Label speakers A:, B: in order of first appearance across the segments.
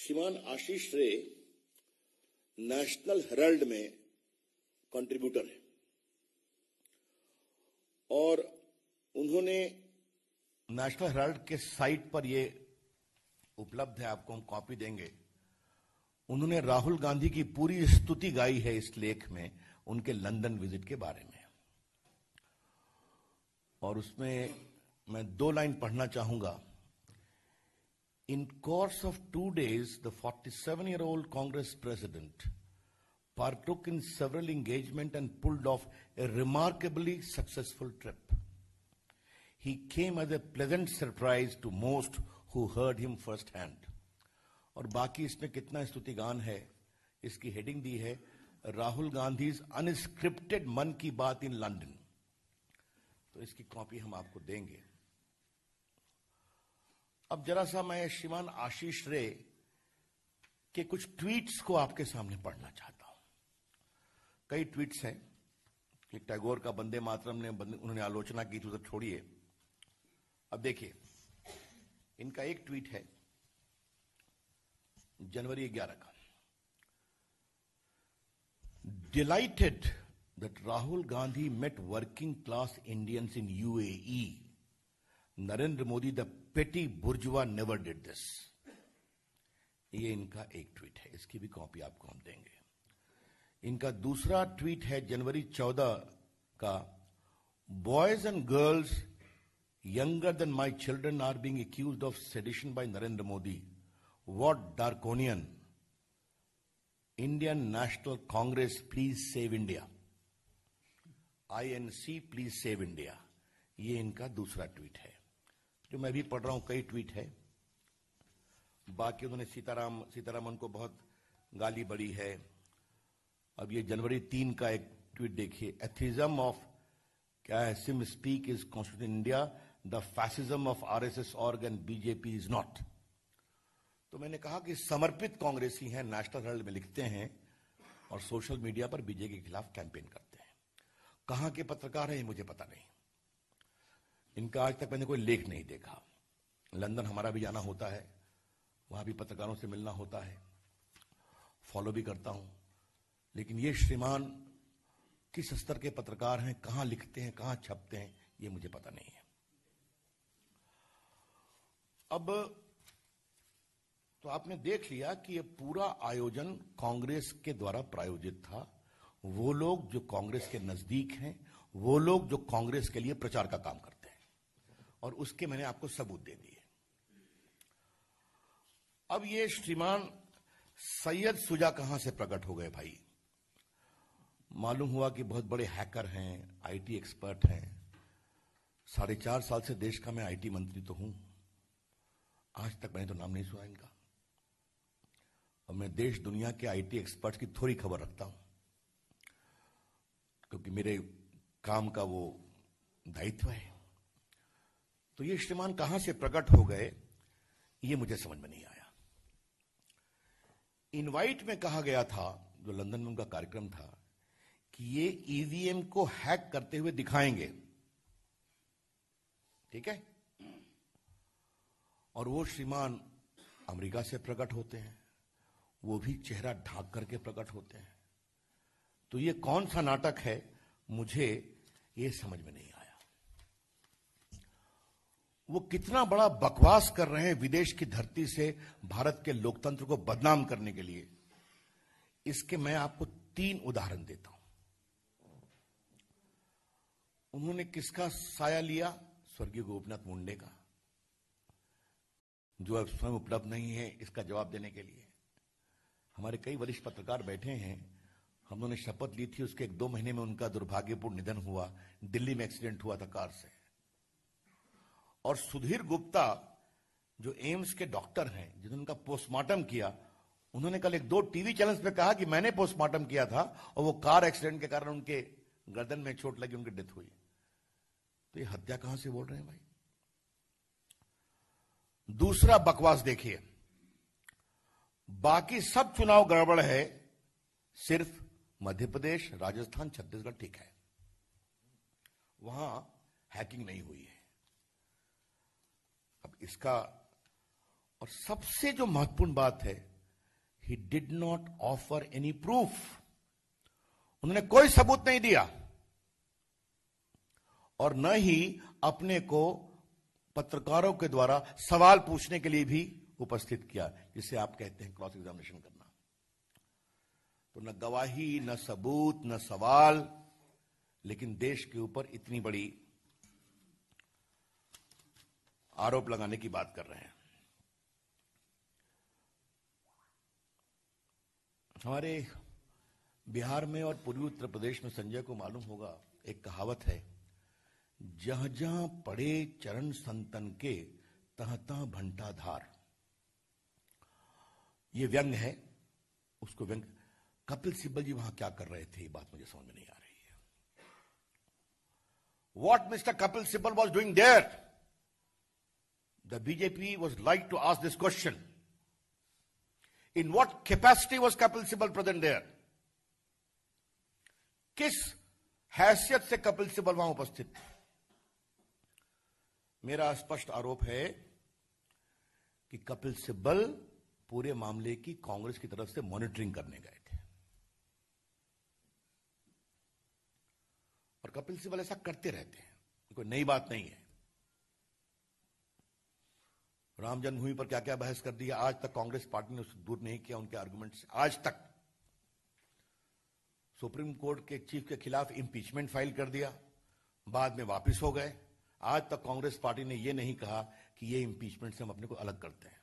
A: श्रीमान आशीष रे national Herald में कंट्रीब्यूटर है और उन्होंने नेशनल हेराल्ड के साइट पर ये उपलब्ध है, आपको हम कॉपी देंगे। उन्होंने राहुल गांधी की पूरी स्तुति गाई है इस लेख में उनके लंदन विजिट के बारे में, और उसमें मैं 2 लाइन पढ़ना चाहूंगा। In course of 2 days, the 47-year-old Congress president partook in several engagements and pulled off a remarkably successful trip. He came as a pleasant surprise to most who heard him firsthand. और बाकी इसमें कितना स्तुतिगान है, इसकी heading दी है Rahul Gandhi's unscripted मन की बात इन लंदन। तो इसकी कॉपी हम आपको देंगे। अब जरा सा मैं श्रीमान आशीष रे के कुछ ट्वीट्स को आपके सामने पढ़ना चाहता हूं। कई ट्वीट्स हैं कि टैगोर का वंदे मातरम ने उन्होंने आलोचना की थी, तो छोड़िए। अब देखिए, इनका एक ट्वीट है जनवरी 11 का। Delighted that Rahul Gandhi met working class Indians in UAE, Narendra Modi the petty bourgeois never did this. ये इनका एक ट्वीट है, इसकी भी कॉपी आपको हम देंगे। इनका दूसरा ट्वीट है जनवरी 14 का। Boys and girls younger than my children are being accused of sedition by Narendra Modi. What draconian! Indian National Congress, please save India. INC, please save India. ये इनका दूसरा ट्वीट है, जो मैं भी पढ़ रहा हूं। कई ट्वीट है, बाकी उन्होंने सीतारामन को बहुत गाली बड़ी है। अब ये जनवरी 3 का एक ट्वीट देखिए। एथिज्म ऑफ क्या है, SIM speak is constitution India, the fascism of RSS organ BJP is not. तो मैंने कहा कि समर्पित कांग्रेसी हैं, नेशनल हेराल्ड में लिखते हैं और सोशल मीडिया पर बीजेपी के खिलाफ कैंपेन करते हैं। कहां के पत्रकार हैं मुझे पता नहीं, इनका आज तक मैंने कोई लेख नहीं देखा। लंदन हमारा भी जाना होता है, वहां भी पत्रकारों से मिलना होता है, फॉलो भी करता हूं, लेकिन ये श्रीमान किस स्तर के पत्रकार हैं, कहां लिखते हैं, कहां छपते हैं, ये मुझे पता नहीं है। अब तो आपने देख लिया कि ये पूरा आयोजन कांग्रेस के द्वारा प्रायोजित था। वो लोग जो कांग्रेस के नजदीक हैं, वो लोग जो कांग्रेस के लिए प्रचार का काम करते हैं, और उसके मैंने आपको सबूत दे दिए। अब ये श्रीमान सैयद शुजा कहां से प्रकट हो गए भाई? मालूम हुआ कि बहुत बड़े हैकर हैं, आईटी एक्सपर्ट हैं। 4.5 साल से देश का मैं आईटी मंत्री तो हूं, आज तक मैंने तो नाम नहीं सुना इनका। और मैं देश दुनिया के आईटी एक्सपर्ट्स की थोड़ी खबर रखता हूं, क्योंकि मेरे काम का वो दायित्व है। तो ये श्रीमान कहां से प्रकट हो गए, ये मुझे समझ में नहीं आया। इनवाइट में कहा गया था, जो लंदन में उनका कार्यक्रम था, कि ये ईवीएम को हैक करते हुए दिखाएंगे, ठीक है। और वो श्रीमान अमेरिका से प्रकट होते हैं, वो भी चेहरा ढांक करके प्रकट होते हैं। तो ये कौन सा नाटक है, मुझे ये समझ में नहीं आया। वो कितना बड़ा बकवास कर रहे हैं विदेश की धरती से भारत के लोकतंत्र को बदनाम करने के लिए, इसके मैं आपको 3 उदाहरण देता हूं। उन्होंने किसका साया लिया? स्वर्गीय गोपीनाथ मुंडे का, जो अब स्वयं उपलब्ध नहीं है इसका जवाब देने के लिए। हमारे कई वरिष्ठ पत्रकार बैठे हैं, हम लोगों ने शपथ ली थी, उसके 1-2 महीने में उनका दुर्भाग्यपूर्ण निधन हुआ। दिल्ली में एक्सीडेंट हुआ था कार से। और सुधीर गुप्ता जो एम्स के डॉक्टर हैं, जिन्होंने उनका पोस्टमार्टम किया, उन्होंने कल 1-2 टीवी चैनल्स पे कहा कि मैंने पोस्टमार्टम किया था और वो कार एक्सीडेंट के कारण उनके गर्दन में चोट लगी, उनकी डेथ हुई। तो ये हत्या कहां से बोल रहे हैं भाई? दूसरा बकवास देखिए, बाकी सब चुनाव गड़बड़ है, सिर्फ मध्य प्रदेश, राजस्थान, छत्तीसगढ़ ठीक है, वहां हैकिंग नहीं हुई है। अब इसका, और सबसे जो महत्वपूर्ण बात है, he did not offer any proof. उन्होंने कोई सबूत नहीं दिया और न ही अपने को पत्रकारों के द्वारा सवाल पूछने के लिए भी उपस्थित किया, जिसे आप कहते हैं क्रॉस एग्जामिनेशन करना. तो न गवाही, न सबूत, न सवाल, लेकिन देश के ऊपर इतनी बड़ी आरोप लगाने की बात कर रहे हैं. हमारे बिहार में और पूर्वी उत्तर प्रदेश में संजय को मालूम होगा, एक कहावत है, जहां जहां पड़े चरण संतन के तहां तहां भंटा धार. ये व्यंग है. उसको व्यंग कपिल सिब्बल जी वहां क्या कर रहे थे, ये बात मुझे समझ में नहीं आ रही है. What Mr. Kapil Sibal was doing there? The BJP was like to ask this question. In what capacity was Kapil Sibal present there? किस हैसियत से कपिल सिब्बल वहां उपस्थित थे? मेरा स्पष्ट आरोप है कि कपिल सिब्बल पूरे मामले की कांग्रेस की तरफ से मॉनिटरिंग करने गए थे. और कपिल सिब्बल ऐसा करते रहते हैं, कोई नई बात नहीं है. राम जन्मभूमि पर क्या क्या बहस कर दिया, आज तक कांग्रेस पार्टी ने उसको दूर नहीं किया उनके आर्गुमेंट से. आज तक सुप्रीम कोर्ट के चीफ के खिलाफ इंपीचमेंट फाइल कर दिया, बाद में वापस हो गए. आज तक कांग्रेस पार्टी ने यह नहीं कहा कि यह इंपीचमेंट से हम अपने को अलग करते हैं.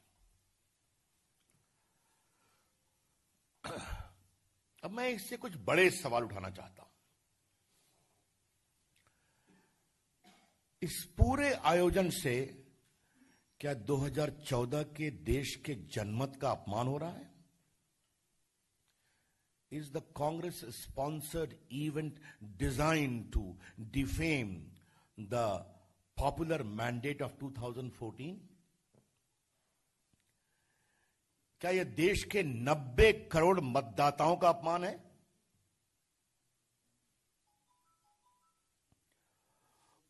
A: अब मैं इससे कुछ बड़े सवाल उठाना चाहता हूं. इस पूरे आयोजन से क्या 2014 के देश के जनमत का अपमान हो रहा है? Is the Congress sponsored event designed to defame the popular mandate of 2014? क्या यह देश के 90 करोड़ मतदाताओं का अपमान है?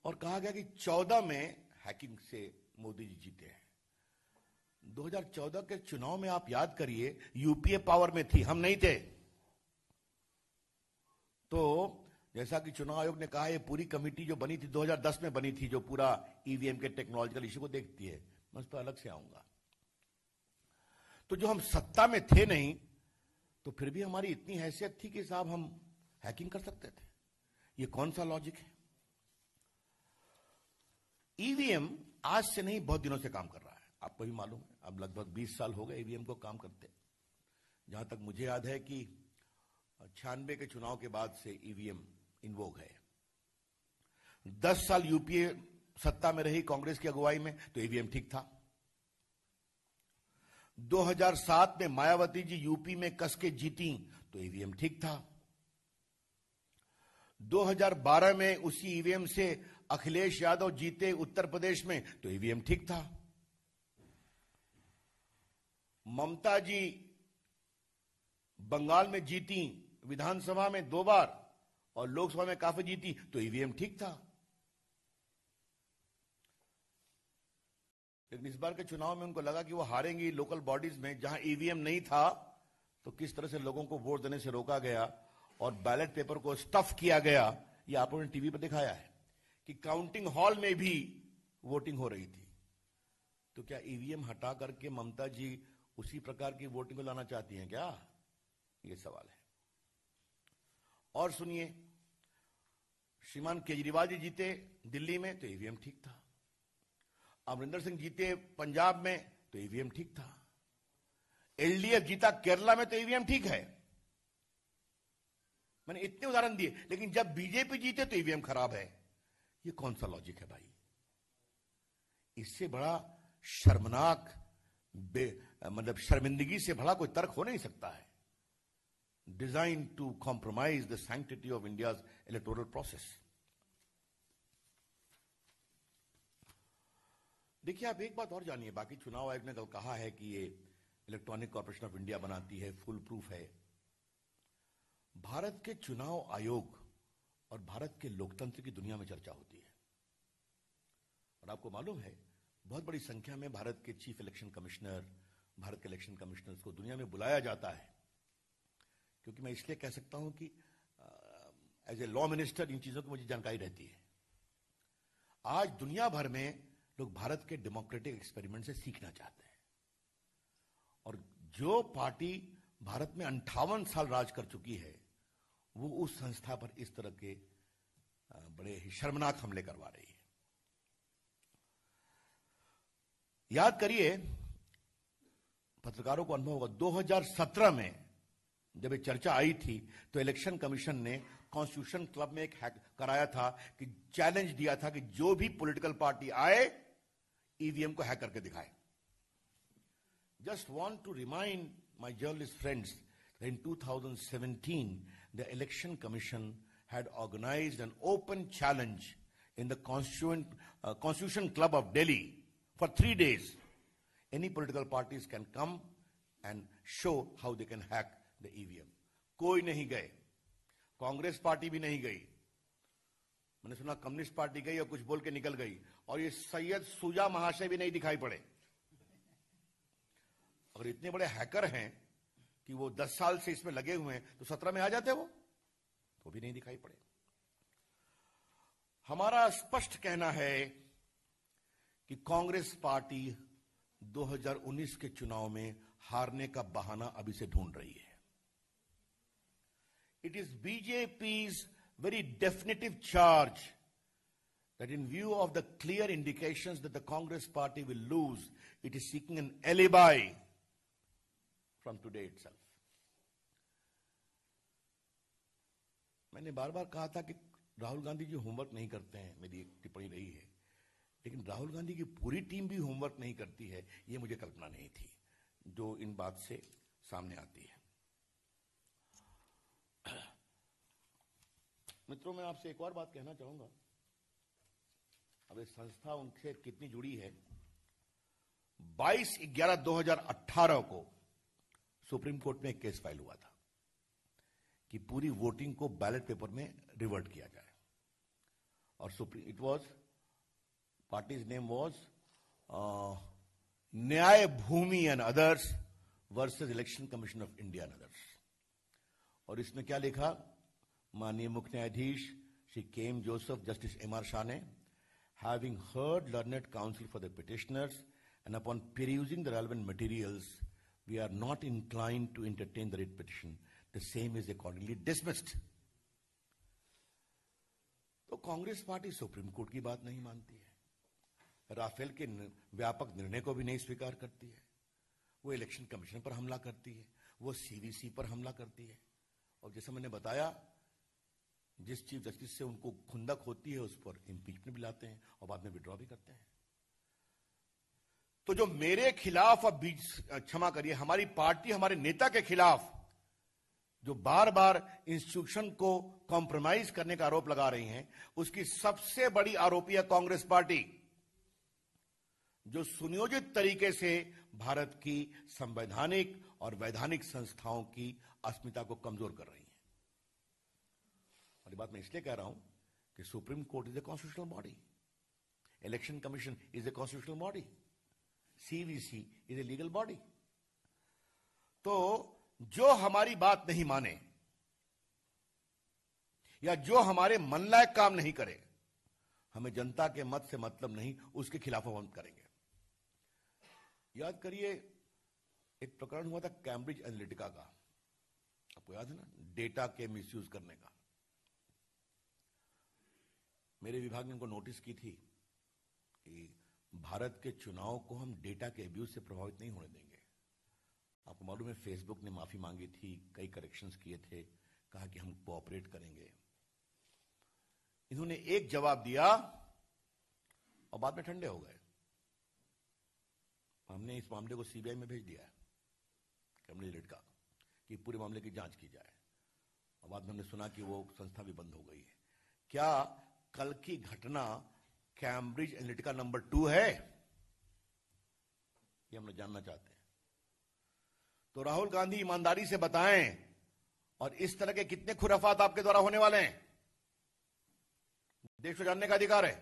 A: और कहा गया कि 14 में हैकिंग से मोदी जी जीते हैं. 2014 के चुनाव में आप याद करिए, यूपीए पावर में थी, हम नहीं थे. तो जैसा कि चुनाव आयोग ने कहा, ये पूरी कमेटी जो बनी थी 2010 में बनी थी, जो पूरा ईवीएम के टेक्नोलॉजिकल इश्यू को देखती है. मैं उस पर अलग से आऊंगा. तो जो हम सत्ता में थे नहीं, तो फिर भी हमारी इतनी हैसियत थी कि साहब हम हैकिंग कर सकते थे. ये कौन सा लॉजिक है? ईवीएम आज से नहीं, बहुत दिनों से काम कर रहा है. आपको भी मालूम है, अब लगभग 20 साल हो गए ईवीएम को काम करते. जहां तक मुझे याद है कि 96 के चुनाव के बाद से ईवीएम इन्वोग है. 10 साल यूपीए सत्ता में रही कांग्रेस की अगुवाई में, तो ईवीएम ठीक था. 2007 में मायावती जी यूपी में कस के जीती, तो ईवीएम ठीक था. 2012 में उसी ईवीएम से अखिलेश यादव जीते उत्तर प्रदेश में, तो ईवीएम ठीक था. ममता जी बंगाल में जीती, विधानसभा में 2 बार और लोकसभा में काफी जीती, तो ईवीएम ठीक था. लेकिन इस बार के चुनाव में उनको लगा कि वो हारेंगी लोकल बॉडीज में, जहां ईवीएम नहीं था. तो किस तरह से लोगों को वोट देने से रोका गया और बैलेट पेपर को स्टफ किया गया, ये आप लोगों ने टीवी पर दिखाया है कि काउंटिंग हॉल में भी वोटिंग हो रही थी. तो क्या ईवीएम हटा करके ममता जी उसी प्रकार की वोटिंग को लाना चाहती हैं क्या? ये सवाल है. और सुनिए, श्रीमान केजरीवाल जी जीते दिल्ली में, तो ईवीएम ठीक था. अमरिंदर सिंह जीते पंजाब में, तो ईवीएम ठीक था. एलडीएफ जीता केरला में, तो ईवीएम ठीक है. मैंने इतने उदाहरण दिए. लेकिन जब बीजेपी जीते तो ईवीएम खराब है. ये कौन सा लॉजिक है भाई? इससे बड़ा शर्मनाक, मतलब शर्मिंदगी से बड़ा कोई तर्क हो नहीं सकता है. Design to compromise the sanctity of India's electoral process. देखिए, आप एक बात और जानिए. बाकी चुनाव आयोग ने कल कहा है कि ये इलेक्ट्रॉनिक कॉर्पोरेशन ऑफ इंडिया बनाती है, फुल प्रूफ है. भारत के चुनाव आयोग और भारत के लोकतंत्र की दुनिया में चर्चा होती है. और आपको मालूम है, बहुत बड़ी संख्या में भारत के चीफ इलेक्शन कमिश्नर भारत के इलेक्शन कमिश्नर्स को दुनिया में बुलाया जाता है, क्योंकि मैं इसलिए कह सकता हूं कि एज ए लॉ मिनिस्टर इन चीजों की मुझे जानकारी रहती है। आज दुनिया भर में लोग भारत के डेमोक्रेटिक एक्सपेरिमेंट से सीखना चाहते हैं, और जो पार्टी भारत में 58 साल राज कर चुकी है वो उस संस्था पर इस तरह के बड़े ही शर्मनाक हमले करवा रही है। याद करिए, पत्रकारों को अनुभव होगा, 2017 में जब ये चर्चा आई थी तो इलेक्शन कमीशन ने कॉन्स्टिट्यूशन क्लब में एक हैक कराया था कि चैलेंज दिया था कि जो भी पॉलिटिकल पार्टी आए ईवीएम को हैक करके दिखाए। Just want to remind my journalist friends that in 2017 the election commission had organized an open challenge in the constitution club of Delhi for 3 days. Any political parties can come and show how they can hack the EVM. कोई नहीं गए, Congress party भी नहीं गई, मैंने सुना communist party गई और कुछ बोल के निकल गई, और ये सैयद सुजा महाशय भी नहीं दिखाई पड़े। अगर इतने बड़े हैकर हैं कि वो 10 साल से इसमें लगे हुए हैं तो 17 में आ जाते वो, तो भी नहीं दिखाई पड़े। हमारा स्पष्ट कहना है कि कांग्रेस पार्टी 2019 के चुनाव में हारने का बहाना अभी से ढूंढ रही है। It is BJP's very definitive charge that in view of the clear indications that the Congress party will lose, it is seeking an alibi from today itself. मैंने बार बार कहा था कि राहुल गांधी जी होमवर्क नहीं करते हैं, मेरी एक टिप्पणी रही है, लेकिन राहुल गांधी की पूरी टीम भी होमवर्क नहीं करती है, ये मुझे कल्पना नहीं थी, जो इन बात से सामने आती है। मित्रों, मैं आपसे एक और बात कहना चाहूंगा। अब ये संस्था उनसे कितनी जुड़ी है। 22/11/2018 को सुप्रीम कोर्ट में एक केस फाइल हुआ था कि पूरी वोटिंग को बैलेट पेपर में रिवर्ट किया जाए, और supreme it was parties name was Nyay Bhumi and others versus election commission of India and others. और इसमें क्या लिखा, माननीय मुख्य न्यायाधीश Shri KM Joseph, justice MR Shah ने, having heard learned counsel for the petitioners and upon perusing the relevant materials, we are not inclined to entertain the writ petition. The same is accordingly dismissed. तो Congress party supreme court की बात नहीं मानती है, Rafale के व्यापक निर्णय को भी नहीं स्वीकार करती है, वो इलेक्शन कमीशन पर हमला करती है, वो सीवीसी पर हमला करती है, और जैसे मैंने बताया, जिस चीफ जस्टिस से उनको खुंदक होती है उस पर इंपीचमेंट भी लाते हैं और बाद में विड्रॉ भी करते हैं। तो जो मेरे खिलाफ, और क्षमा करिए, हमारी पार्टी, हमारे नेता के खिलाफ जो बार बार इंस्टीट्यूशन को कॉम्प्रोमाइज करने का आरोप लगा रही हैं, उसकी सबसे बड़ी आरोपी है कांग्रेस पार्टी, जो सुनियोजित तरीके से भारत की संवैधानिक और वैधानिक संस्थाओं की अस्मिता को कमजोर कर रही है। और ये बात मैं इसलिए कह रहा हूं कि supreme court is a constitutional body, election commission is a constitutional body, CVC is a legal body. तो जो हमारी बात नहीं माने या जो हमारे मन लायक काम नहीं करे, हमें जनता के मत से मतलब नहीं, उसके खिलाफ हम करेंगे। याद करिए, एक प्रकरण हुआ था कैम्ब्रिज एनालिटिका का, आपको याद है ना, डेटा के मिसयूज करने का। मेरे विभाग ने उनको नोटिस की थी कि भारत के चुनाव को हम डेटा के अब्यूज से प्रभावित नहीं होने देंगे। आपको मालूम है, फेसबुक ने माफी मांगी थी, कई करेक्शंस किए थे, कहा कि हम कोऑपरेट करेंगे। इन्होंने एक जवाब दिया और बाद में ठंडे हो गए। हमने इस मामले को सीबीआई में भेज दिया है, कैम्ब्रिज एनालिटिका, कि पूरे मामले की जांच की जाए, और बाद में हमने सुना कि वो संस्था भी बंद हो गई है। क्या कल की घटना कैम्ब्रिज एनालिटिका नंबर 2 है? ये हम लोग जानना चाहते हैं। तो राहुल गांधी ईमानदारी से बताएं, और इस तरह के कितने खुराफात आपके द्वारा होने वाले हैं, देश को जानने का अधिकार है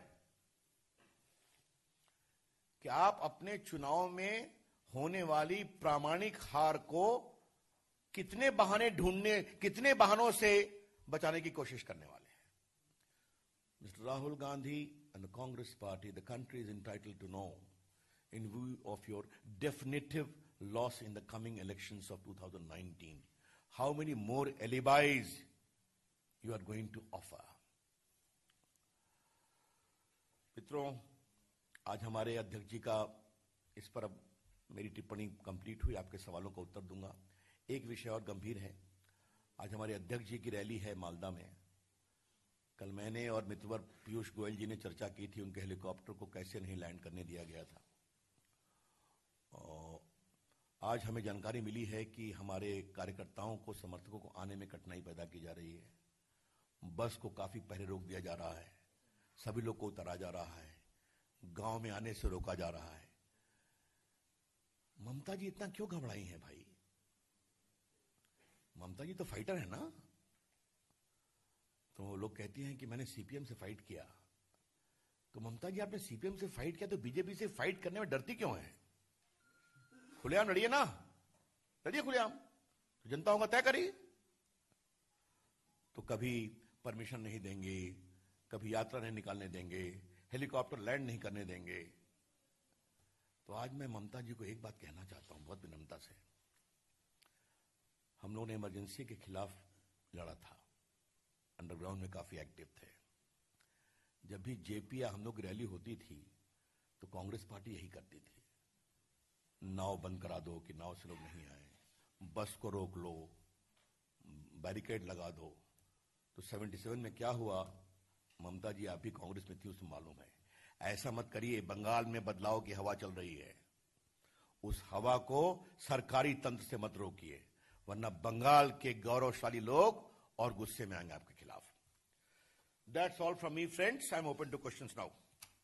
A: कि आप अपने चुनाव में होने वाली प्रामाणिक हार को कितने बहानों से बचाने की कोशिश करने वाले हैं. Mister Rahul Gandhi and the Congress party, the country is entitled to know, in view of your definitive loss in the coming elections of 2019, how many more alibis you are going to offer. मित्रों, आज हमारे अध्यक्ष जी का इस पर अब मेरी टिप्पणी कंप्लीट हुई. आपके सवालों का उत्तर दूंगा. एक विषय और गंभीर है. आज हमारे अध्यक्ष जी की रैली है मालदा में. कल मैंने और मित्रवर पीयूष गोयल जी ने चर्चा की थी उनके हेलीकॉप्टर को कैसे नहीं लैंड करने दिया गया था. और आज हमें जानकारी मिली है कि हमारे कार्यकर्ताओं को, समर्थकों को आने में कठिनाई पैदा की जा रही है. बस को काफी पहले रोक दिया जा रहा है. सभी लोग को उतारा जा रहा है. गांव में आने से रोका जा रहा है. ममता जी इतना क्यों घबराई हैं भाई? ममता जी तो फाइटर है ना. तो लोग कहती हैं कि मैंने सीपीएम से फाइट किया. तो ममता जी, आपने सीपीएम से फाइट किया तो बीजेपी से फाइट करने में डरती क्यों है? खुलेआम लड़िए ना. लड़िए खुलेआम. तो जनता होगा तय करिए. तो कभी परमिशन नहीं देंगे, कभी यात्रा नहीं निकालने देंगे, हेलीकॉप्टर लैंड नहीं करने देंगे. तो आज मैं ममता जी को एक बात कहना चाहता हूं बहुत विनम्रता से. हम लोगों ने इमरजेंसी के खिलाफ लड़ा था. अंडरग्राउंड में काफी एक्टिव थे. जब भी जेपी या हम लोग की रैली होती थी तो कांग्रेस पार्टी यही करती थी. नाव बंद करा दो कि नाव से लोग नहीं आए, बस को रोक लो, बैरिकेड लगा दो. तो 77 में क्या हुआ? ममता जी, आप भी कांग्रेस में थी, उसमें मालूम है. ऐसा मत करिए. बंगाल में बदलाव की हवा चल रही है. उस हवा को सरकारी तंत्र से मत रोकिए, वरना बंगाल के गौरवशाली लोग और गुस्से में आएंगे आपके खिलाफ. That's all from me, friends. I'm open to questions now.